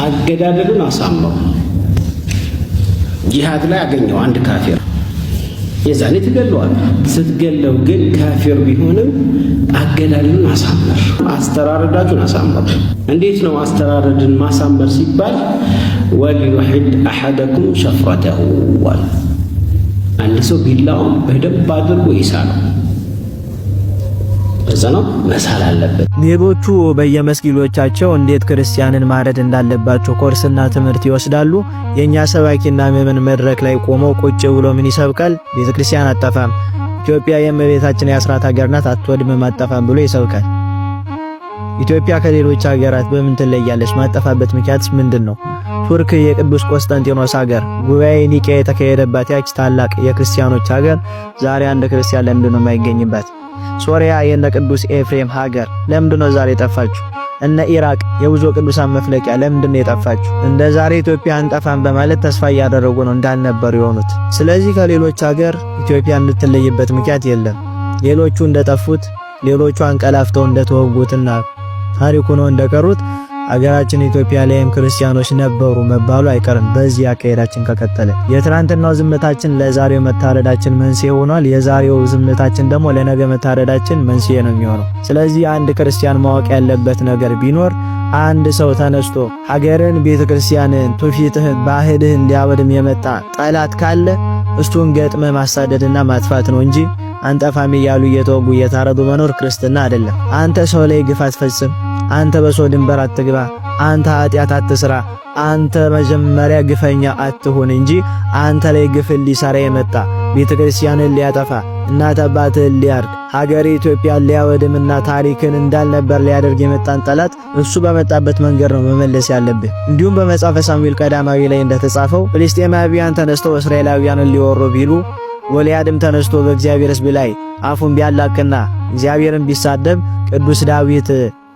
አገዳደሉን አሳምረው ጂሃድ ላይ አገኘው አንድ ካፊር የዛኔ ትገለዋል። ስትገለው ግን ካፊር ቢሆንም አገዳደሉን አሳምር፣ አስተራረዳችሁን አሳምር። እንዴት ነው አስተራረድን ማሳመር ሲባል ወልዩሂድ አሐደኩም ሸፍረተሁ ወል አንድ ሰው ቢላውን በደንብ አድርጎ ይሳለው። በዛው መሳል አለበት። ሌሎቹ በየመስጊዶቻቸው እንዴት ክርስቲያንን ማረድ እንዳለባቸው ኮርስና ትምህርት ይወስዳሉ። የኛ ሰባኪና ምዕመን መድረክ ላይ ቆመው ቁጭ ብሎ ምን ይሰብካል? ቤተክርስቲያን አጠፋም፣ ኢትዮጵያ የእመቤታችን የአስራት ሀገር ናት፣ አትወድምም አጠፋም ብሎ ይሰብካል። ኢትዮጵያ ከሌሎች ሀገራት በምን ትለያለች? ማጠፋበት ምክንያትስ ምንድነው? ቱርክ የቅዱስ ቆስጠንጢኖስ ሀገር ጉባኤ ኒቄያ የተካሄደባት ያች ታላቅ የክርስቲያኖች ሀገር ዛሬ አንድ ክርስቲያን ለምንድነው የማይገኝባት? ሶሪያ የነ ቅዱስ ኤፍሬም ሀገር ለምንድነው ዛሬ የጠፋችው? እነ ኢራቅ የብዙ ቅዱሳን መፍለቂያ ለምንድነው የጠፋችው? እንደ ዛሬ ኢትዮጵያ አንጠፋም በማለት ተስፋ እያደረጉ ነው እንዳልነበሩ የሆኑት። ስለዚህ ከሌሎች ሀገር ኢትዮጵያ የምትለይበት ምክንያት የለም። ሌሎቹ እንደጠፉት፣ ሌሎቹ አንቀላፍተው እንደተወጉትና ታሪኩ ነው እንደቀሩት አገራችን ኢትዮጵያ ላይም ክርስቲያኖች ነበሩ መባሉ አይቀርም። በዚህ አካሄዳችን ከቀጠለ የትናንትናው ዝምታችን ለዛሬው መታረዳችን መንስኤ ሆኗል። የዛሬው ዝምታችን ደግሞ ለነገ መታረዳችን መንስኤ ነው የሚሆነው። ስለዚህ አንድ ክርስቲያን ማወቅ ያለበት ነገር ቢኖር አንድ ሰው ተነስቶ ሀገርን፣ ቤተክርስቲያንን፣ ትውፊትህን፣ ባህልህን ሊያወድም የመጣ ጠላት ካለ እሱን ገጥመ ማሳደድና ማጥፋት ነው እንጂ አንጠፋም እያሉ እየተወጉ እየታረዱ መኖር ክርስትና አይደለም። አንተ ሰው ላይ ግፍ አትፈጽም፣ አንተ በሰው ድንበር አትግባ፣ አንተ ኃጢአት አትስራ፣ አንተ መጀመሪያ ግፈኛ አትሁን እንጂ አንተ ላይ ግፍ ሊሰራ የመጣ ቤተክርስቲያንን ሊያጠፋ እናት አባትህን ሊያርድ ሀገር ኢትዮጵያን ሊያወድምና ታሪክን እንዳልነበር ሊያደርግ የመጣን ጠላት እሱ በመጣበት መንገድ ነው መመለስ ያለብህ። እንዲሁም በመጽሐፈ ሳሙኤል ቀዳማዊ ላይ እንደተጻፈው ፍልስጤማውያን ተነስተው እስራኤላውያንን ሊወሩ ቢሉ ጎልያድም ተነስቶ በእግዚአብሔር ሕዝብ ላይ አፉን ቢያላቅና እግዚአብሔርን ቢሳደብ ቅዱስ ዳዊት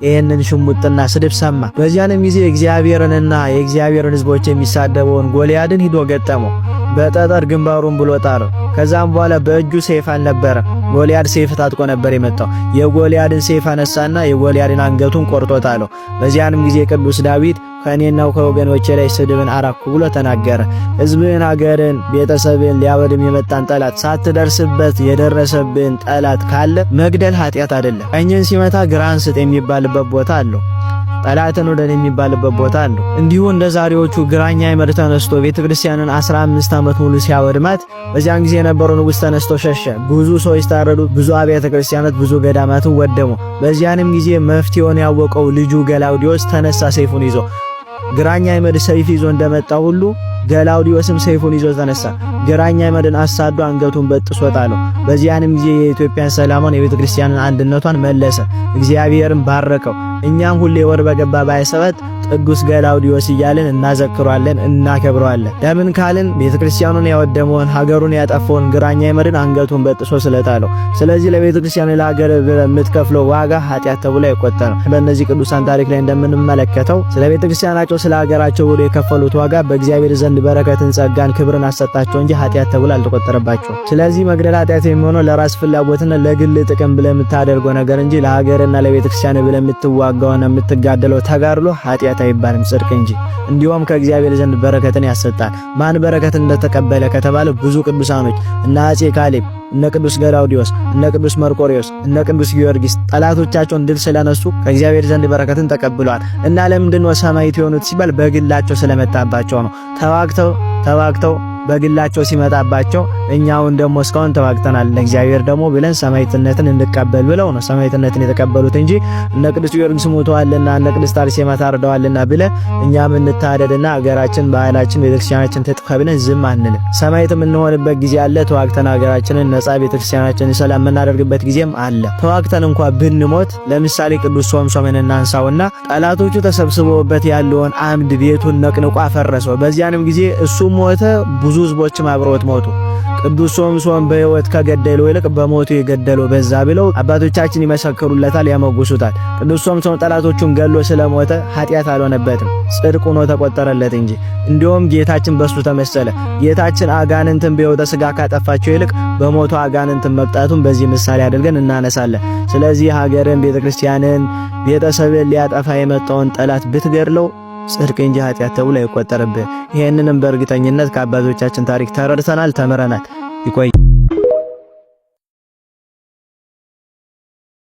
ይሄንን ሽሙጥና ስድብ ሰማ። በዚያንም ጊዜ እግዚአብሔርንና የእግዚአብሔርን ሕዝቦች የሚሳደበውን ጎልያድን ሂዶ ገጠመው፣ በጠጠር ግንባሩን ብሎ ጣለው። ከዛም በኋላ በእጁ ሰይፍ አልነበረ፣ ጎልያድ ሰይፍ ታጥቆ ነበር የመጣው። የጎልያድን ሰይፍ አነሳና የጎልያድን አንገቱን ቆርጦ ጣለው። በዚያንም ጊዜ ቅዱስ ዳዊት ከኔና ከወገኖቼ ላይ ስድብን አራኩ ብሎ ተናገረ። ሕዝብን፣ ሀገርን፣ ቤተሰብን ሊያወድም የመጣን ጠላት ሳትደርስበት የደረሰብን ጠላት ካለ መግደል ኃጢአት አይደለም። ቀኝን ሲመታ ግራን ስጥ የሚባልበት ቦታ አለው። ጠላትን ወደን የሚባልበት ቦታ አለው። እንዲሁ እንደ ዛሬዎቹ ግራኛ ይመር ተነስቶ ቤተክርስቲያንን 15 ዓመት ሙሉ ሲያወድማት በዚያን ጊዜ የነበረው ንጉሥ ተነስቶ ሸሸ። ብዙ ሰዎች ታረዱ፣ ብዙ አብያተ ክርስቲያናት፣ ብዙ ገዳማት ወደሙ። በዚያንም ጊዜ መፍትሄውን ያወቀው ልጁ ገላውዲዮስ ተነሳ ሰይፉን ይዞ። ግራኛ ይመር ሰይፍ ይዞ እንደመጣ ሁሉ ገላውዲዮስም ሰይፉን ይዞ ተነሳ። ግራኛ ይመርን አሳዶ አንገቱን በጥሶ ጣለው። በዚያንም ጊዜ የኢትዮጵያን ሰላሟን የቤተክርስቲያንን አንድነቷን መለሰ፣ እግዚአብሔርን ባረከው። እኛም ሁሌ ወር በገባ ባይሰበት ቅዱስ ገላውዲዮስ እያልን እናዘክሯለን፣ እናከብረዋለን። ለምን ካልን ቤተክርስቲያኑን ያወደመውን ሀገሩን ያጠፋውን ግራኛ ይመርን አንገቱን በጥሶ ስለጣለው። ስለዚህ ለቤተክርስቲያን ለሀገር የምትከፍለው ዋጋ ኃጢአት ተብሎ አይቆጠርም። በእነዚህ ቅዱሳን ታሪክ ላይ እንደምንመለከተው ስለ ቤተክርስቲያናቸው ስለ ሀገራቸው ብሎ የከፈሉት ዋጋ በእግዚአብሔር ዘንድ በረከትን፣ ጸጋን፣ ክብርን አሰጣቸው እንጂ ኃጢአት ተብሎ አልተቆጠረባቸው። ስለዚህ መግደል ኃጢአት የሚሆነው ለራስ ፍላጎትና ለግል ጥቅም ብለህ የምታደርገው ነገር እንጂ ለሀገርና ለቤተክርስቲያን ብለህ የምትዋጋውና የምትጋደለው ተጋድሎ ኃጢአት አይባልም፣ ጽድቅ እንጂ። እንዲሁም ከእግዚአብሔር ዘንድ በረከትን ያሰጣል። ማን በረከትን እንደተቀበለ ከተባለ ብዙ ቅዱሳኖች እነ አፄ ካሌብ፣ እነ ቅዱስ ገላውዲዮስ፣ እነ ቅዱስ መርቆሬዎስ፣ እነ ቅዱስ ጊዮርጊስ ጠላቶቻቸውን ድል ስለነሱ ከእግዚአብሔር ዘንድ በረከትን ተቀብለዋል። እና ለምንድነው ሰማዕት የሆኑት ሲባል በግላቸው ስለመጣባቸው ነው። ተዋግተው በግላቸው ሲመጣባቸው እኛውን ደግሞ እስካሁን ተዋግተናል ለእግዚአብሔር ደግሞ ብለን ሰማዕትነትን እንቀበል ብለው ነው ሰማዕትነትን የተቀበሉት እንጂ እነ ቅዱስ ጊዮርጊስ ሞተዋልና እነ ቅድስት አርሴማ ታርደዋልና ብለን እኛም እንታደድና ሀገራችን፣ ባህላችን፣ ቤተክርስቲያናችን ትጥፋ ብለን ዝም አንልም። ሰማዕት የምንሆንበት ጊዜ አለ። ተዋግተን ሀገራችንን ነጻ፣ ቤተክርስቲያናችንን ሰላም የምናደርግበት ጊዜም አለ። ተዋግተን እንኳን ብንሞት ለምሳሌ ቅዱስ ሶምሶንን እናንሳውና ጠላቶቹ ተሰብስበውበት ያለውን አምድ ቤቱን ነቅንቆ አፈረሰው። በዚያንም ጊዜ እሱ ሞተ፣ ብዙ ሕዝቦችም አብረውት ሞቱ። ቅዱስ ሶምሶን በሕይወት ከገደለው ይልቅ በሞቱ የገደለው በዛ ብለው አባቶቻችን ይመሰክሩለታል፣ ያመጉሱታል። ቅዱስ ሶምሶን ጠላቶቹን ገሎ ስለሞተ ኃጢአት አልሆነበትም፣ ጽድቅ ሆኖ ተቆጠረለት እንጂ። እንዲሁም ጌታችን በሱ ተመሰለ። ጌታችን አጋንንትን በሕይወተ ሥጋ ካጠፋቸው ይልቅ በሞቱ አጋንንትን መቅጣቱን በዚህ ምሳሌ አድርገን እናነሳለን። ስለዚህ ሀገርን፣ ቤተክርስቲያንን፣ ቤተሰብን ሊያጠፋ የመጣውን ጠላት ብትገድለው ጽድቅ እንጂ ኃጢአት ተብሎ አይቆጠርብህ። ይሄንንም በእርግጠኝነት ከአባቶቻችን ታሪክ ተረድተናል፣ ተምረናል። ይቆይ